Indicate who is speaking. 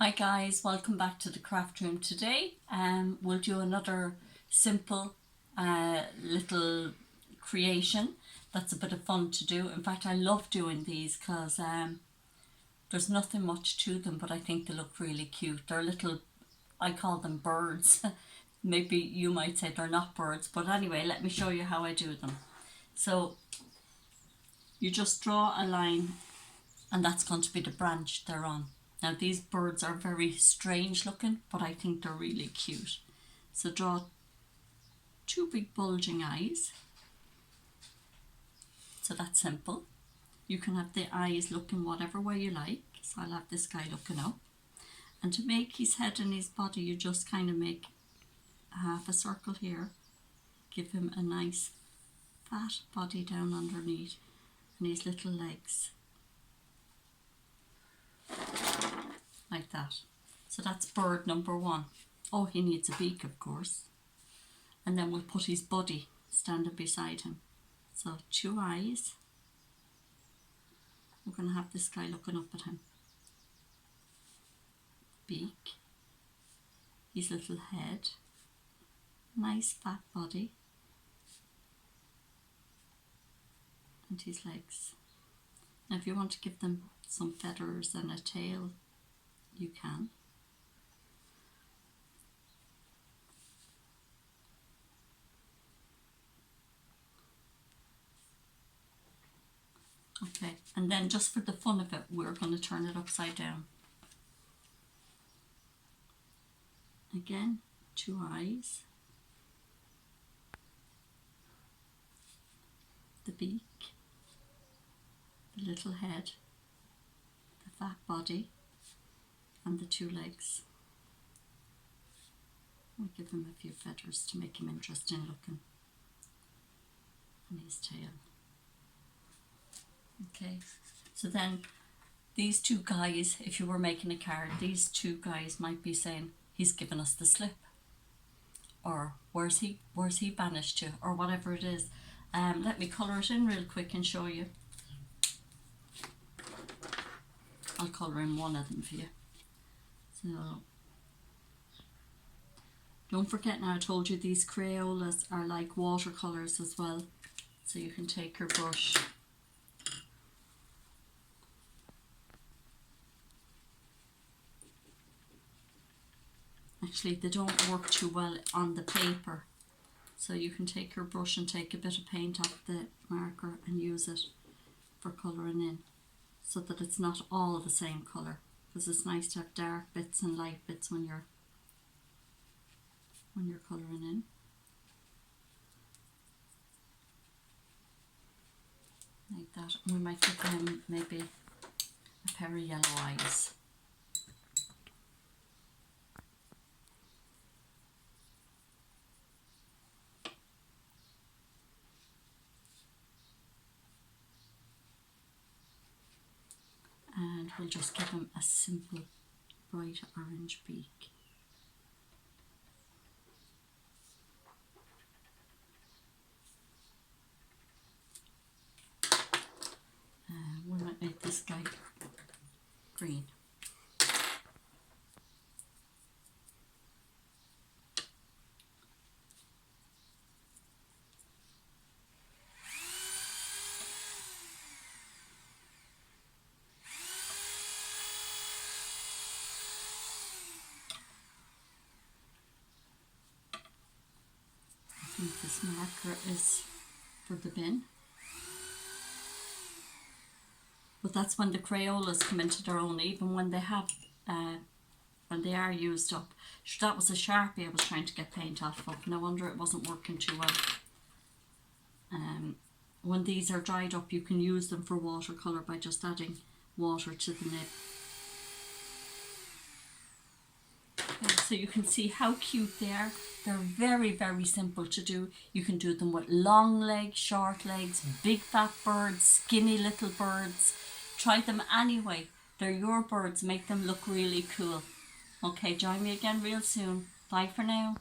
Speaker 1: Hi guys, welcome back to the craft room. Today we'll do another simple little creation that's a bit of fun to do. In fact, I love doing these because there's nothing much to them, but I think they look really cute. They're little, I call them birds. Maybe you might say they're not birds, but anyway, let me show you how I do them. So you just draw a line, and that's going to be the branch they're on. Now these birds are very strange looking, but I think they're really cute. So draw two big bulging eyes. So that's simple. You can have the eyes looking whatever way you like. So I'll have this guy looking up. And to make his head and his body, you just kind of make half a circle here. Give him a nice fat body down underneath and his little legs. Like that. So that's bird number one. Oh, he needs a beak, of course. And then we'll put his body standing beside him. So two eyes. We're going to have this guy looking up at him. Beak. His little head. Nice fat body. And his legs. Now if you want to give them some feathers and a tail, you can. Okay, and then just for the fun of it, we're going to turn it upside down. Again, two eyes, the beak, the little head, the fat body, and the two legs. We'll give him a few feathers to make him interesting looking. And his tail. Okay, so then these two guys, if you were making a card, these two guys might be saying, he's given us the slip. Or where's he banished to? Or whatever it is. Let me colour it in real quick and show you. I'll colour in one of them for you. So, don't forget now, I told you these Crayolas are like watercolours as well. So you can take your brush. Actually, they don't work too well on the paper. So you can take your brush and take a bit of paint off the marker and use it for colouring in. So that it's not all the same colour. Because it's nice to have dark bits and light bits when you're colouring in. Like that. And we might give them maybe a pair of yellow eyes. And we'll just give him a simple bright orange beak. We might make this guy green. I think this marker is for the bin. But that's when the Crayolas come into their own, even when they have, when they are used up. That was a Sharpie I was trying to get paint off of. No wonder it wasn't working too well. When these are dried up, you can use them for watercolour by just adding water to the nib. Okay, so you can see how cute they are. They're very, very simple to do. You can do them with long legs, short legs, big fat birds, skinny little birds. Try them anyway. They're your birds. Make them look really cool. Okay, join me again real soon. Bye for now.